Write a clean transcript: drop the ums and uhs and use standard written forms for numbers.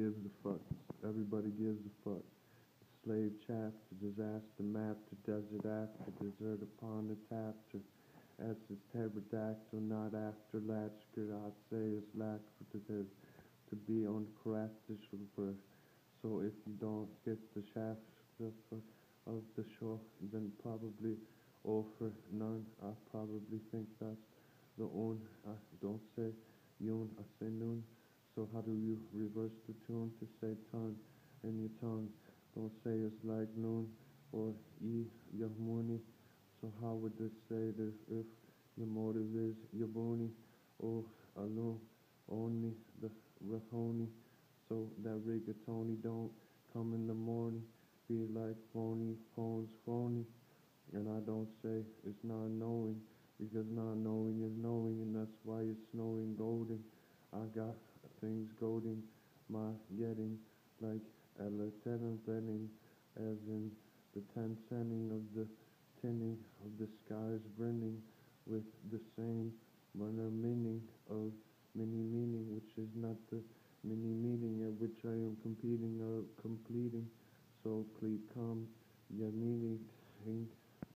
gives a fuck. Everybody gives a fuck. The slave chaff, the disaster map, the desert after, desert upon the tapster. As it's pterodactyl, not after latch, I'd say it's lack for to be on craft birth. So if you don't get the shaft of the shore, then probably offer none. I probably think that's the own. I don't say yoon, I say noon. So how do you reverse the tune to say ton in your tongue? Don't say it's like noon or yahmuni. So how would this say this if your motive is your bony or alone only the rahoni? So that rigatoni don't come in the morning, be like phony, phones phony. And I don't say it's not knowing, because not knowing is knowing, and that's why it's snowing golden. I got things golden, my getting like Ella betting, as in the ten sending of the tinning of the skies brimming with the same minor meaning of mini meaning, which is not the mini meaning at which I am competing or completing. So please come, ya meaning